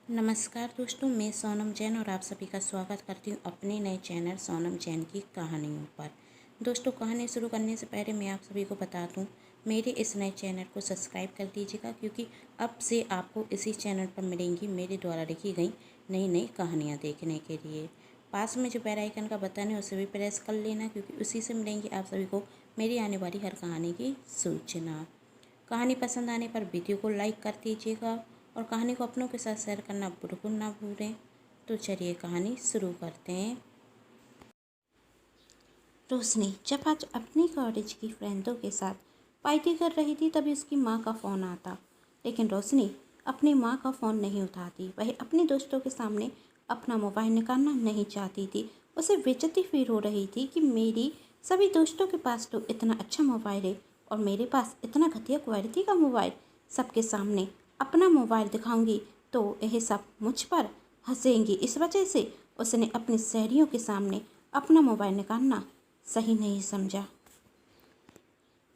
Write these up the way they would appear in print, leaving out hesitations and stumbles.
नमस्कार दोस्तों, मैं सोनम जैन और आप सभी का स्वागत करती हूँ अपने नए चैनल सोनम जैन की कहानियों पर। दोस्तों, कहानी शुरू करने से पहले मैं आप सभी को बता दूँ, मेरे इस नए चैनल को सब्सक्राइब कर दीजिएगा, क्योंकि अब से आपको इसी चैनल पर मिलेंगी मेरे द्वारा लिखी गई नई नई कहानियाँ देखने के लिए। पास में जो बेल आइकन का बटन है उसे भी प्रेस कर लेना, क्योंकि उसी से मिलेंगी आप सभी को मेरी आने वाली हर कहानी की सूचना। कहानी पसंद आने पर वीडियो को लाइक कर दीजिएगा और कहानी को अपनों के साथ शेयर करना बिल्कुल ना भूलें। तो चलिए कहानी शुरू करते हैं। रोशनी जब आज अपनी कॉलेज की फ्रेंडों के साथ पार्टी कर रही थी, तभी उसकी माँ का फ़ोन आता। लेकिन रोशनी अपनी माँ का फ़ोन नहीं उठाती। वह अपने दोस्तों के सामने अपना मोबाइल निकालना नहीं चाहती थी। उसे बेइज्जती फील हो रही थी कि मेरी सभी दोस्तों के पास तो इतना अच्छा मोबाइल है और मेरे पास इतना घटिया क्वालिटी का मोबाइल। सबके सामने अपना मोबाइल दिखाऊंगी तो यह सब मुझ पर हंसेंगी। इस वजह से उसने अपनी सहेलियों के सामने अपना मोबाइल निकालना सही नहीं समझा।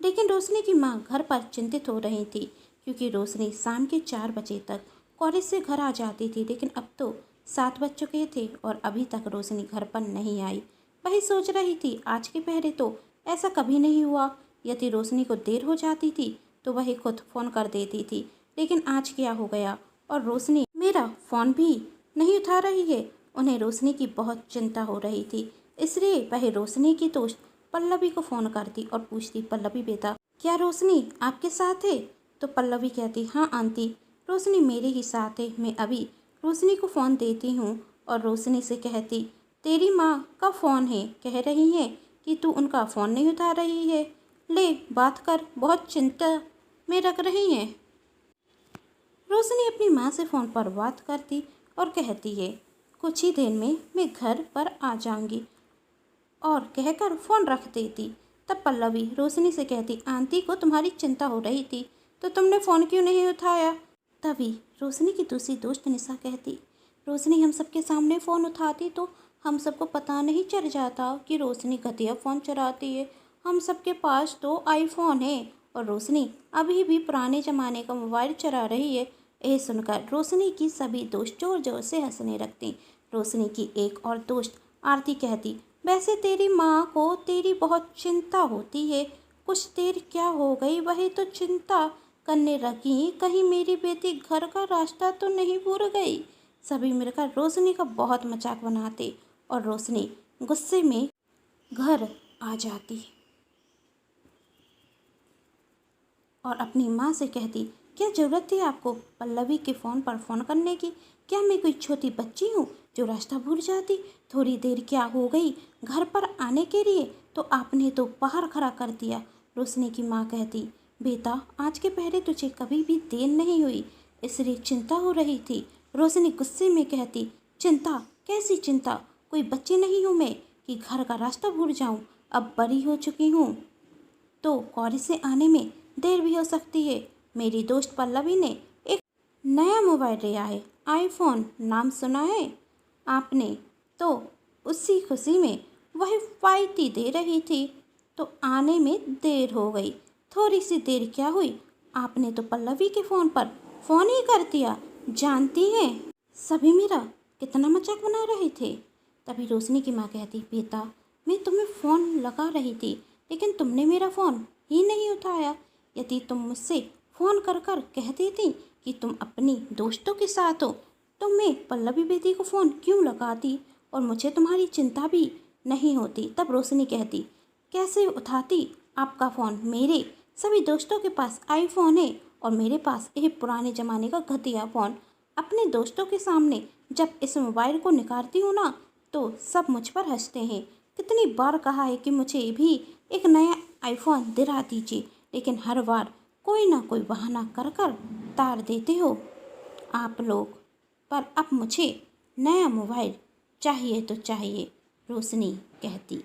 लेकिन रोशनी की माँ घर पर चिंतित हो रही थी, क्योंकि रोशनी शाम के 4 बजे तक कॉलेज से घर आ जाती थी। लेकिन अब तो 7 बज चुके थे और अभी तक रोशनी घर पर नहीं आई। वही सोच रही थी, आज के पहले तो ऐसा कभी नहीं हुआ। यदि रोशनी को देर हो जाती थी तो वही खुद फ़ोन कर देती थी। लेकिन आज क्या हो गया और रोशनी मेरा फ़ोन भी नहीं उठा रही है। उन्हें रोशनी की बहुत चिंता हो रही थी। इसलिए वह रोशनी की दोस्त पल्लवी को फ़ोन करती और पूछती, पल्लवी बेटा, क्या रोशनी आपके साथ है? तो पल्लवी कहती, हाँ आंटी, रोशनी मेरे ही साथ है। मैं अभी रोशनी को फ़ोन देती हूँ और रोशनी से कहती, तेरी माँ का फ़ोन है, कह रही है कि तू उनका फ़ोन नहीं उठा रही है। ले बात कर, बहुत चिंता में रख रही है। रोशनी अपनी माँ से फ़ोन पर बात करती और कहती है, कुछ ही देर में मैं घर पर आ जाऊंगी, और कहकर फ़ोन रख देती। तब पल्लवी रोशनी से कहती, आंटी को तुम्हारी चिंता हो रही थी तो तुमने फ़ोन क्यों नहीं उठाया? तभी रोशनी की दूसरी दोस्त निशा कहती, रोशनी हम सबके सामने फ़ोन उठाती तो हम सबको पता नहीं चल जाता कि रोशनी घटिया फ़ोन चलाती है। हम सबके पास तो आईफोन है और रोशनी अभी भी पुराने ज़माने का मोबाइल चला रही है। यह सुनकर रोशनी की सभी दोस्त जोर जोर से हंसने लगती। रोशनी की एक और दोस्त आरती कहती, वैसे तेरी माँ को तेरी बहुत चिंता होती है। कुछ देर क्या हो गई, वही तो चिंता करने लगी, कहीं मेरी बेटी घर का रास्ता तो नहीं भूल गई। सभी मिलकर रोशनी का बहुत मजाक बनाते और रोशनी गुस्से में घर आ जाती और अपनी माँ से कहती, क्या ज़रूरत थी आपको पल्लवी के फ़ोन पर फ़ोन करने की? क्या मैं कोई छोटी बच्ची हूँ जो रास्ता भूल जाती? थोड़ी देर क्या हो गई घर पर आने के लिए, तो आपने तो बाहर खड़ा कर दिया। रोशनी की माँ कहती, बेटा आज के पहले तुझे कभी भी देर नहीं हुई, इसलिए चिंता हो रही थी। रोशनी गुस्से में कहती, चिंता? कैसी चिंता? कोई बच्ची नहीं हूँ मैं कि घर का रास्ता भूल जाऊँ। अब बड़ी हो चुकी हूँ तो कॉलेज से आने में देर भी हो सकती है। मेरी दोस्त पल्लवी ने एक नया मोबाइल लिया है, आईफोन, नाम सुना है आपने? तो उसी खुशी में वही पार्टी दे रही थी तो आने में देर हो गई। थोड़ी सी देर क्या हुई, आपने तो पल्लवी के फ़ोन पर फ़ोन ही कर दिया। जानती हैं सभी मेरा कितना मजाक बना रहे थे। तभी रोशनी की माँ कहती, बेटा मैं तुम्हें फ़ोन लगा रही थी लेकिन तुमने मेरा फ़ोन ही नहीं उठाया। यदि तुम मुझसे फ़ोन कर कर कह देती कि तुम अपनी दोस्तों के साथ हो तो मैं पल्लवी बेटी को फ़ोन क्यों लगाती और मुझे तुम्हारी चिंता भी नहीं होती। तब रोशनी कहती, कैसे उठाती आपका फ़ोन? मेरे सभी दोस्तों के पास आईफोन है और मेरे पास एक पुराने ज़माने का घटिया फ़ोन। अपने दोस्तों के सामने जब इस मोबाइल को निकालती हूँ ना तो सब मुझ पर हंसते हैं। कितनी बार कहा है कि मुझे भी एक नया आईफोन दिला दीजिए, लेकिन हर बार कोई ना कोई बहाना कर कर तार देते हो आप लोग। पर अब मुझे नया मोबाइल चाहिए तो चाहिए। रोशनी कहती,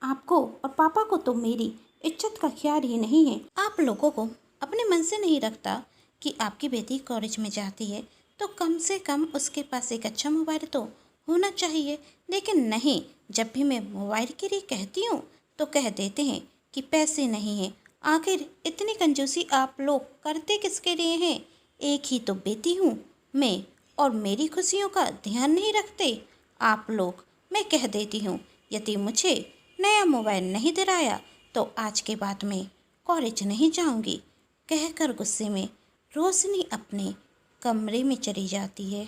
आपको और पापा को तो मेरी इज्जत का ख्याल ही नहीं है। आप लोगों को अपने मन से नहीं रखता कि आपकी बेटी कॉलेज में जाती है तो कम से कम उसके पास एक अच्छा मोबाइल तो होना चाहिए। लेकिन नहीं, जब भी मैं मोबाइल के लिए कहती हूँ तो कह देते हैं कि पैसे नहीं हैं। आखिर इतनी कंजूसी आप लोग करते किसके लिए हैं? एक ही तो बेटी हूँ में और मेरी खुशियों का ध्यान नहीं रखते आप लोग। मैं कह देती हूँ, यदि मुझे नया मोबाइल नहीं दिलाया तो आज के बाद मैं कॉलेज नहीं जाऊँगी। कहकर गुस्से में रोशनी अपने कमरे में चली जाती है।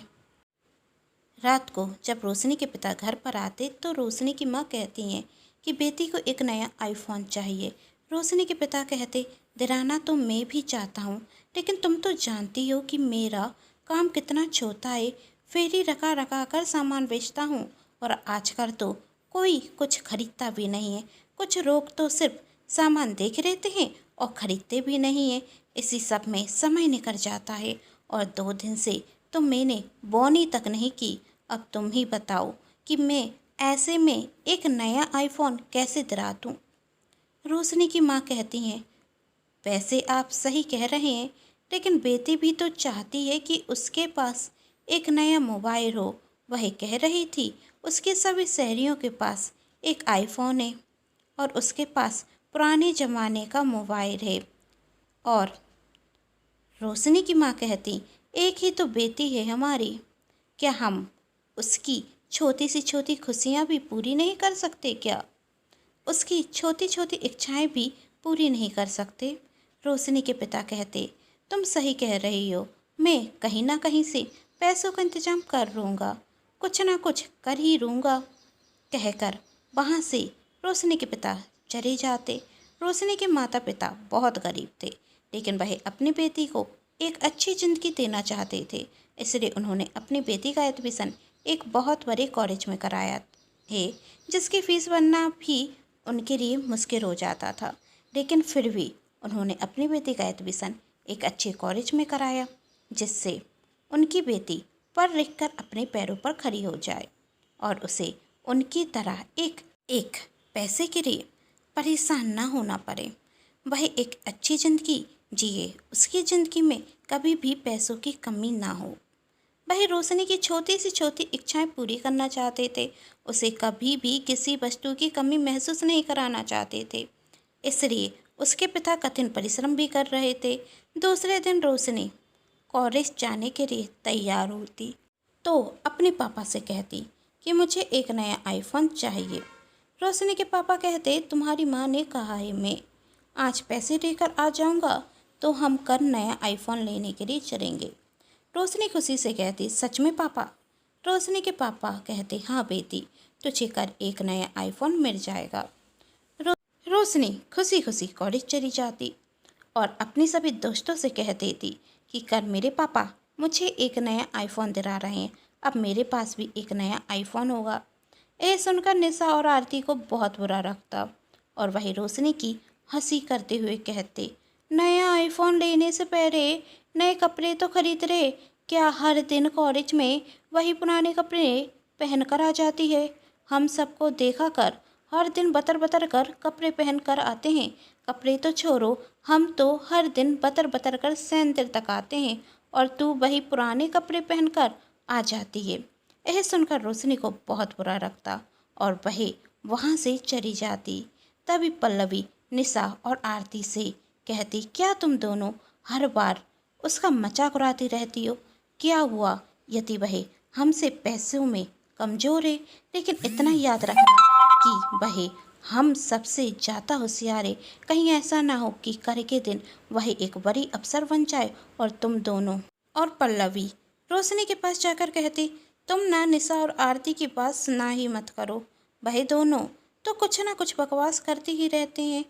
रात को जब रोशनी के पिता घर पर आते तो रोशनी की माँ कहती हैं कि बेटी को एक नया आईफोन चाहिए। रोशनी के पिता कहते, दिलाना तो मैं भी चाहता हूँ, लेकिन तुम तो जानती हो कि मेरा काम कितना छोटा है। फेरी रखा रखा कर सामान बेचता हूँ और आजकल तो कोई कुछ खरीदता भी नहीं है। कुछ लोग तो सिर्फ सामान देख लेते हैं और खरीदते भी नहीं हैं। इसी सब में समय निकल जाता है और 2 दिन से तो मैंने बोनी तक नहीं की। अब तुम ही बताओ कि मैं ऐसे में एक नया आईफोन कैसे दिला दूँ। रोशनी की माँ कहती हैं, वैसे आप सही कह रहे हैं, लेकिन बेटी भी तो चाहती है कि उसके पास एक नया मोबाइल हो। वह कह रही थी उसके सभी सहेलियों के पास एक आईफोन है और उसके पास पुराने ज़माने का मोबाइल है। और रोशनी की माँ कहती, एक ही तो बेटी है हमारी, क्या हम उसकी छोटी सी छोटी खुशियाँ भी पूरी नहीं कर सकते क्या? उसकी छोटी छोटी इच्छाएं भी पूरी नहीं कर सकते? रोशनी के पिता कहते, तुम सही कह रही हो, मैं कहीं ना कहीं से पैसों का इंतजाम कर लूँगा, कुछ ना कुछ कर ही लूँगा। कहकर वहाँ से रोशनी के पिता चले जाते। रोशनी के माता पिता बहुत गरीब थे, लेकिन वह अपनी बेटी को एक अच्छी ज़िंदगी देना चाहते थे। इसलिए उन्होंने अपनी बेटी का एडमिशन एक बहुत बड़े कॉलेज में कराया है, जिसकी फ़ीस भरना भी उनके लिए मुश्किल हो जाता था। लेकिन फिर भी उन्होंने अपनी बेटी का एडमिशन एक अच्छे कॉलेज में कराया, जिससे उनकी बेटी पढ़ लिख कर अपने पैरों पर खड़ी हो जाए और उसे उनकी तरह एक एक पैसे के लिए परेशान ना होना पड़े। वह एक अच्छी ज़िंदगी जिए, उसकी ज़िंदगी में कभी भी पैसों की कमी ना हो। वह रोशनी की छोटी सी छोटी इच्छाएं पूरी करना चाहते थे। उसे कभी भी किसी वस्तु की कमी महसूस नहीं कराना चाहते थे। इसलिए उसके पिता कठिन परिश्रम भी कर रहे थे। दूसरे दिन रोशनी कॉलेज जाने के लिए तैयार होती तो अपने पापा से कहती कि मुझे एक नया आईफोन चाहिए। रोशनी के पापा कहते, तुम्हारी माँ ने कहा है मैं आज पैसे लेकर आ जाऊँगा तो हम कल नया आईफोन लेने के लिए चलेंगे। रोशनी खुशी से कहती, सच में पापा? रोशनी के पापा कहते, हाँ बेटी, तुझे कल एक नया आईफोन मिल जाएगा। रोशनी खुशी खुशी कॉलेज चली जाती और अपने सभी दोस्तों से कह देती कि कल मेरे पापा मुझे एक नया आईफोन दिला रहे हैं, अब मेरे पास भी एक नया आईफोन होगा। यह सुनकर निशा और आरती को बहुत बुरा लगता और वही रोशनी की हंसी करते हुए कहते, नया आईफोन लेने से पहले नए कपड़े तो खरीद रहे, क्या हर दिन कॉलेज में वही पुराने कपड़े पहन कर आ जाती है? हम सबको देखा कर हर दिन बतर बतर कर कपड़े पहन कर आते हैं। कपड़े तो छोड़ो, हम तो हर दिन बतर बतर कर सैंडल तक आते हैं और तू वही पुराने कपड़े पहन कर आ जाती है। यह सुनकर रोशनी को बहुत बुरा लगता और वह वहाँ से चली जाती। तभी पल्लवी निशा और आरती से कहती, क्या तुम दोनों हर बार उसका मजाक उड़ाती रहती हो? क्या हुआ यदि वह हमसे पैसों में कमज़ोर है, लेकिन इतना याद रखना कि वह हम सबसे ज़्यादा होशियार है। कहीं ऐसा ना हो कि कल के दिन वह एक बड़ी अफसर बन जाए और तुम दोनों। और पल्लवी रोशनी के पास जाकर कहती, तुम ना निशा और आरती की बात सुना ही मत करो, वह दोनों तो कुछ ना कुछ बकवास करती ही रहते हैं।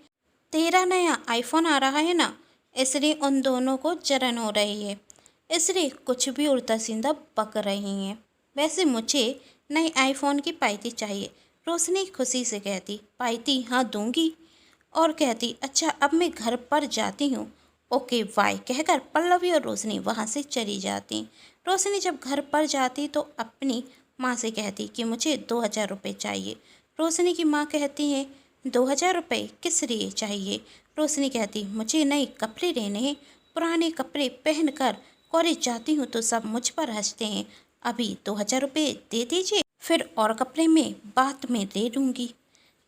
तेरा नया आईफोन आ रहा है ना, इसलिए उन दोनों को जलन हो रही है, इसलिए कुछ भी उल्टा सीधा बक रही हैं। वैसे मुझे नई आईफोन की पाइती चाहिए। रोशनी खुशी से कहती, पाइती? हाँ दूंगी। और कहती, अच्छा अब मैं घर पर जाती हूँ, ओके बाय। कहकर पल्लवी और रोशनी वहाँ से चली जाती। रोशनी जब घर पर जाती तो अपनी माँ से कहती कि मुझे 2000 रुपये चाहिए। रोशनी की माँ कहती हैं, 2000 रुपये किस लिए चाहिए? रोशनी कहती, मुझे नए कपड़े लेने हैं, पुराने कपड़े पहनकर कॉलेज जाती हूँ तो सब मुझ पर हंसते हैं। अभी 2000 रुपये दे दीजिए, फिर और कपड़े में बाद में दे दूँगी।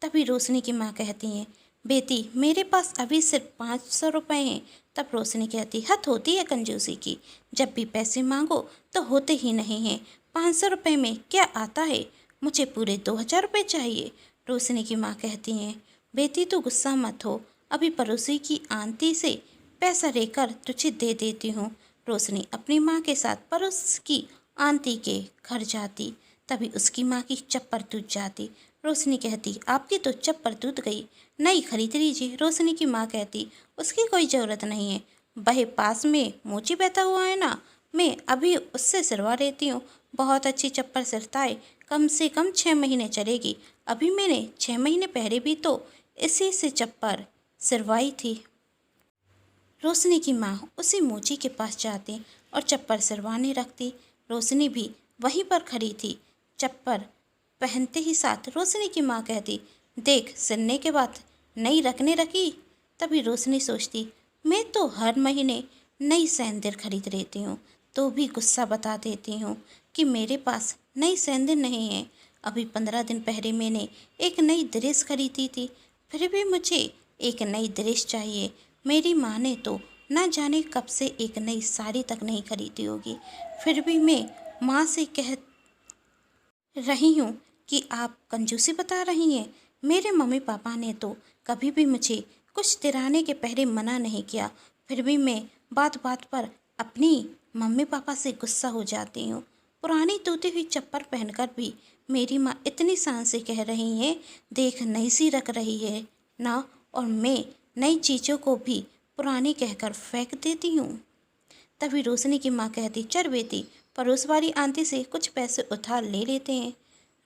तभी रोशनी की माँ कहती हैं, बेटी मेरे पास अभी सिर्फ 500 रुपये हैं। तब रोशनी कहती, हद होती है कंजूसी की, जब भी पैसे मांगो तो होते ही नहीं हैं। 500 रुपये में क्या आता है, मुझे पूरे 2000 रुपये चाहिए। रोशनी की माँ कहती हैं, बेटी तू गुस्सा मत हो, अभी पड़ोसी की आंटी से पैसा लेकर तुझे दे देती हूँ। रोशनी अपनी माँ के साथ पड़ोस की आंटी के घर जाती, तभी उसकी माँ की चप्पल टूट जाती। रोशनी कहती, आपकी तो चप्पल टूट गई, नई खरीद लीजिए। रोशनी की माँ कहती, उसकी कोई ज़रूरत नहीं है, वह पास में मोची बैठा हुआ है ना, मैं अभी उससे सिलवा लेती हूँ। बहुत अच्छी चप्पल सिलता है, कम से कम 6 महीने चलेगी। अभी मैंने 6 महीने पहले भी तो इसी से चप्पल सिलवाई थी। रोशनी की माँ उसी मोची के पास जाती और चप्पल सिलवाने रखती। रोशनी भी वहीं पर खड़ी थी। चप्पल पहनते ही साथ रोशनी की माँ कहती, देख सिलने के बाद नई रखने रखी। तभी रोशनी सोचती, मैं तो हर महीने नई सैंडल खरीद लेती हूँ, तो भी गुस्सा बता देती हूँ कि मेरे पास नई सैंडल नहीं है। अभी 15 दिन पहले मैंने एक नई ड्रेस खरीदी थी, फिर भी मुझे एक नई ड्रेस चाहिए। मेरी माँ ने तो ना जाने कब से एक नई साड़ी तक नहीं खरीदी होगी, फिर भी मैं माँ से कह रही हूँ कि आप कंजूसी बता रही हैं। मेरे मम्मी पापा ने तो कभी भी मुझे कुछ दिलाने के पहले मना नहीं किया, फिर भी मैं बात बात पर अपनी मम्मी पापा से गुस्सा हो जाती हूँ। पुरानी टूटी हुई चप्पल पहनकर भी मेरी माँ इतनी शान से कह रही हैं, देख नई सी रख रही है ना, और मैं नई चीज़ों को भी पुरानी कहकर फेंक देती हूँ। तभी रोशनी की माँ कहती, चल बेटी पड़ोस वाली आंटी से कुछ पैसे उधार ले लेते हैं।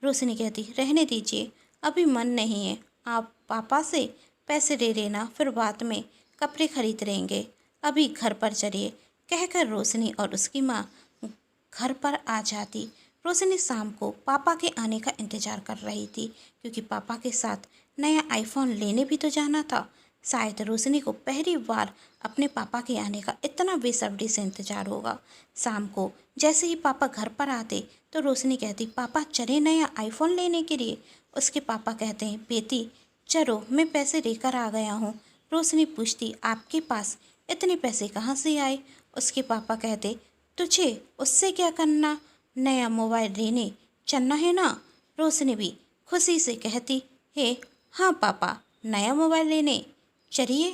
रोशनी कहती, रहने दीजिए, अभी मन नहीं है, आप पापा से पैसे ले लेना, फिर बाद में कपड़े खरीद लेंगे, अभी घर पर चलिए। कहकर रोशनी और उसकी माँ घर पर आ जाती। रोशनी शाम को पापा के आने का इंतज़ार कर रही थी, क्योंकि पापा के साथ नया आईफोन लेने भी तो जाना था। शायद रोशनी को पहली बार अपने पापा के आने का इतना बेसब्री से इंतज़ार होगा। शाम को जैसे ही पापा घर पर आते तो रोशनी कहती, पापा चले नया आईफोन लेने के लिए। उसके पापा कहते हैं, बेटी चलो मैं पैसे लेकर आ गया हूँ। रोशनी पूछती, आपके पास इतने पैसे कहाँ से आए? उसके पापा कहते, तुझे उससे क्या करना, नया मोबाइल लेने चलना है ना। रोशनी भी खुशी से कहती है, हाँ पापा नया मोबाइल लेने चलिए।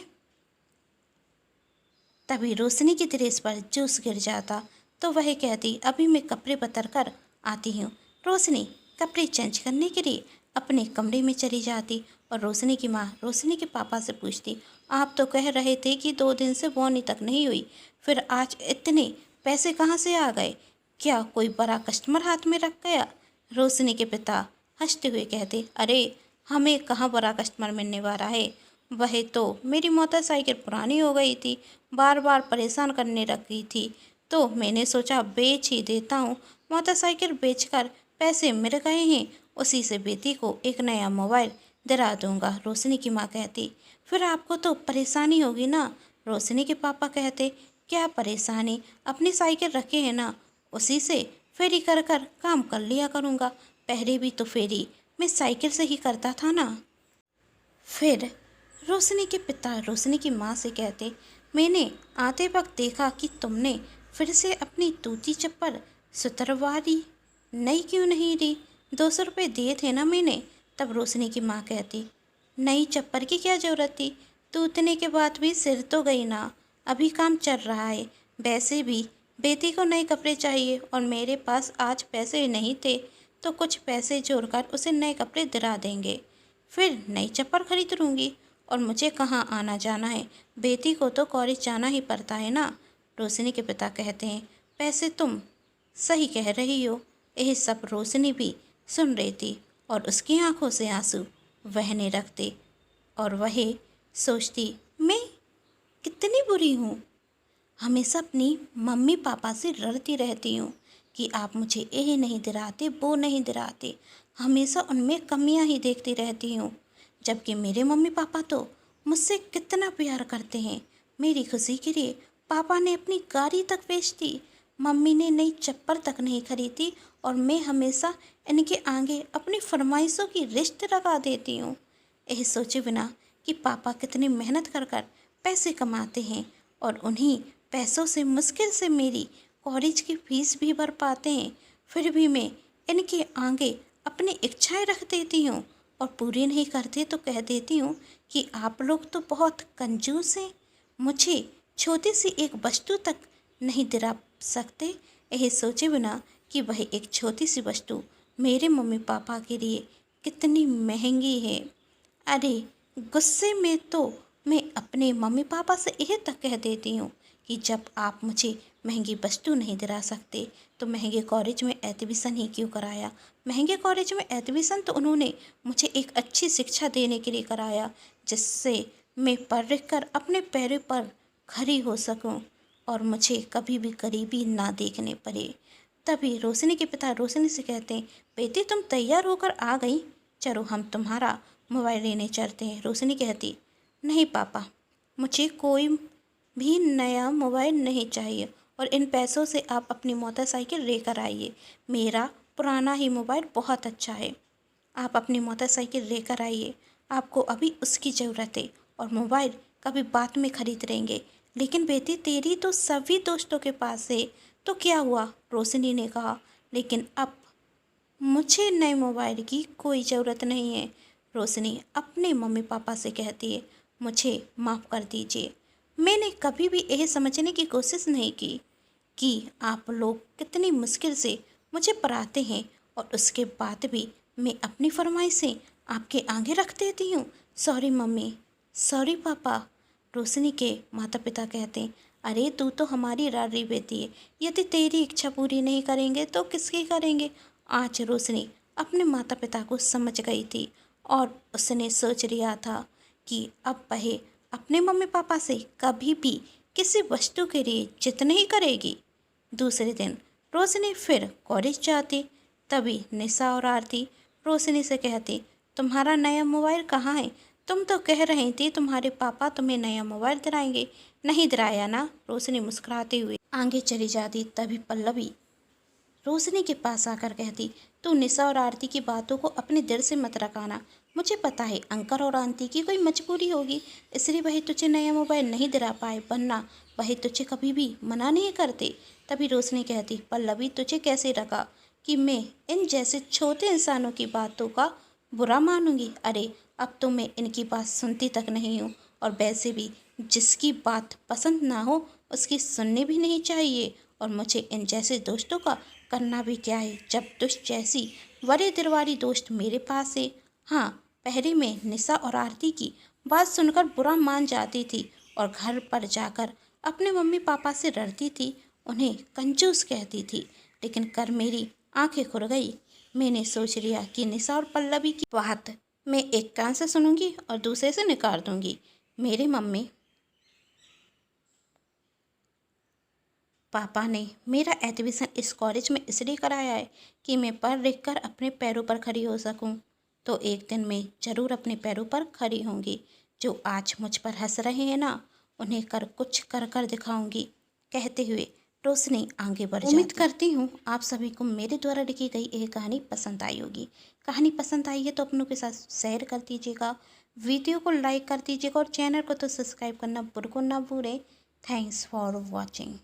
तभी रोशनी की ड्रेस पर जूस गिर जाता तो वह कहती, अभी मैं कपड़े बदल कर आती हूँ। रोशनी कपड़े चेंज करने के लिए अपने कमरे में चली जाती और रोशनी की माँ रोशनी के पापा से पूछती, आप तो कह रहे थे कि 2 दिन से बोनी तक नहीं हुई, फिर आज इतने पैसे कहाँ से आ गए? क्या कोई बड़ा कस्टमर हाथ में रख गया? रोशनी के पिता हंसते हुए कहते, अरे हमें कहाँ बड़ा कस्टमर मिलने वाला है, वह तो मेरी मोटरसाइकिल पुरानी हो गई थी, बार बार परेशान करने लगी थी, तो मैंने सोचा बेच ही देता हूँ। मोटरसाइकिल बेचकर पैसे मिल गए हैं, उसी से बेटी को एक नया मोबाइल दिला दूंगा। रोशनी की माँ कहती, फिर आपको तो परेशानी होगी ना। रोशनी के पापा कहते, क्या परेशानी, अपनी साइकिल रखे हैं ना, उसी से फेरी कर कर काम कर लिया करूँगा। पहले भी तो फेरी मैं साइकिल से ही करता था ना। फिर रोशनी के पिता रोशनी की माँ से कहते, मैंने आते वक्त देखा कि तुमने फिर से अपनी टूटी चप्पल सुतरवा ली, नई क्यों नहीं ली? 200 रुपये दिए थे ना मैंने। तब रोशनी की माँ कहती, नई चप्पल की क्या ज़रूरत थी, टूटने के बाद भी सिर तो गई ना, अभी काम चल रहा है। वैसे भी बेटी को नए कपड़े चाहिए और मेरे पास आज पैसे नहीं थे, तो कुछ पैसे जोड़कर उसे नए कपड़े दिला देंगे, फिर नई चप्पल खरीद लूँगी। और मुझे कहाँ आना जाना है, बेटी को तो कॉलेज जाना ही पड़ता है ना। रोशनी के पिता कहते हैं, पैसे तुम सही कह रही हो। यह सब रोशनी भी सुन रही थी और उसकी आंखों से आंसू बहने लगते और वह सोचती, मैं कितनी बुरी हूँ, हमेशा अपनी मम्मी पापा से लड़ती रहती हूँ कि आप मुझे यह नहीं दिलाते, वो नहीं दिलाते, हमेशा उनमें कमियाँ ही देखती रहती हूँ, जबकि मेरे मम्मी पापा तो मुझसे कितना प्यार करते हैं। मेरी खुशी के लिए पापा ने अपनी गाड़ी तक बेच दी, मम्मी ने नई चप्पल तक नहीं खरीदी और मैं हमेशा इनके आगे अपनी फरमाइशों की लिस्ट लगा देती हूँ। यह सोचे बिना कि कि पापा कितनी मेहनत कर कर पैसे कमाते हैं और उन्हीं पैसों से मुश्किल से मेरी कॉलेज की फीस भी भर पाते हैं। फिर भी मैं इनके आगे अपनी इच्छाएं रख देती हूँ और पूरी नहीं करते तो कह देती हूँ कि आप लोग तो बहुत कंजूस हैं, मुझे छोटी सी एक वस्तु तक नहीं दिला सकते। यह सोचे बिना कि वह एक छोटी सी वस्तु मेरे मम्मी पापा के लिए कितनी महंगी है। अरे गुस्से में तो मैं अपने मम्मी पापा से यह तक कह देती हूँ कि जब आप मुझे महंगी वस्तु नहीं दिला सकते तो महंगे कॉलेज में एडमिशन ही क्यों कराया। महंगे कॉलेज में एडमिशन तो उन्होंने मुझे एक अच्छी शिक्षा देने के लिए कराया, जिससे मैं पढ़ लिख कर अपने पैरों पर खड़ी हो सकूं और मुझे कभी भी गरीबी ना देखने पड़े। तभी रोशनी के पिता रोशनी से कहते हैं, बेटी तुम तैयार होकर आ गई, चलो हम तुम्हारा मोबाइल लेने चलते हैं। रोशनी कहती, नहीं पापा, मुझे कोई भी नया मोबाइल नहीं चाहिए और इन पैसों से आप अपनी मोटरसाइकिल लेकर आइए। मेरा पुराना ही मोबाइल बहुत अच्छा है, आप अपनी मोटरसाइकिल लेकर आइए, आपको अभी उसकी ज़रूरत है और मोबाइल कभी बाद में खरीद लेंगे। लेकिन बेटी तेरी तो सभी दोस्तों के पास है, तो क्या हुआ, रोशनी ने कहा। लेकिन अब मुझे नए मोबाइल की कोई ज़रूरत नहीं है। रोशनी अपने मम्मी पापा से कहती है, मुझे माफ़ कर दीजिए, मैंने कभी भी यह समझने की कोशिश नहीं की कि आप लोग कितनी मुश्किल से मुझे पढ़ाते हैं और उसके बाद भी मैं अपनी फरमाइशें आपके आगे रख देती हूँ। सॉरी मम्मी, सॉरी पापा। रोशनी के माता पिता कहते हैं, अरे तू तो हमारी लाडली बेटी है, यदि तेरी इच्छा पूरी नहीं करेंगे तो किसकी करेंगे। आज रोशनी अपने माता पिता को समझ गई थी और उसने सोच लिया था कि अब वह अपने मम्मी पापा से कभी भी किसी वस्तु के लिए जिद नहीं करेगी। दूसरे दिन रोशनी फिर कॉलेज जाती, तभी निशा और आरती रोशनी से कहती, तुम्हारा नया मोबाइल कहाँ है, तुम तो कह रही थी तुम्हारे पापा तुम्हें नया मोबाइल दिलाएंगे, नहीं दिलाया ना। रोशनी मुस्कुराते हुए आगे चली जाती, तभी पल्लवी रोशनी के पास आकर कहती, तू निशा और आरती की बातों को अपने दिल से मत रखाना, मुझे पता है अंकल और आंटी की कोई मजबूरी होगी, इसलिए वही तुझे नया मोबाइल नहीं दिला पाए, वरना वही तुझे कभी भी मना नहीं करते। तभी रोशनी कहती, पल्लवी तुझे कैसे लगा कि मैं इन जैसे छोटे इंसानों की बातों का बुरा मानूंगी। अरे अब तो मैं इनकी बात सुनती तक नहीं हूँ, और वैसे भी जिसकी बात पसंद ना हो उसकी सुननी भी नहीं चाहिए, और मुझे इन जैसे दोस्तों का करना भी क्या है, जब तुझ जैसी बड़े दिल वाली दोस्त मेरे पास है। हाँ, पहले मैं निशा और आरती की बात सुनकर बुरा मान जाती थी और घर पर जाकर अपने मम्मी पापा से डरती थी, उन्हें कंजूस कहती थी, लेकिन कर मेरी आंखें खुल गई। मैंने सोच लिया कि निशा और पल्लवी की बात मैं एक कान से सुनूंगी और दूसरे से निकाल दूंगी। मेरे मम्मी पापा ने मेरा एडमिशन इस कॉलेज में इसलिए कराया है कि मैं पढ़ लिख कर अपने पैरों पर खड़ी हो सकूं, तो एक दिन मैं ज़रूर अपने पैरों पर खड़ी होंगी। जो आज मुझ पर हंस रहे हैं ना, उन्हें कुछ कर कर दिखाऊंगी। कहते हुए रोशनी आगे बढ़ जाती। उम्मीद करती हूँ आप सभी को मेरे द्वारा लिखी गई यह कहानी पसंद आई होगी। कहानी पसंद आई है तो अपनों के साथ शेयर कर दीजिएगा, वीडियो को लाइक कर दीजिएगा और चैनल को तो सब्सक्राइब करना बिल्कुल ना भूलें। Thanks for watching.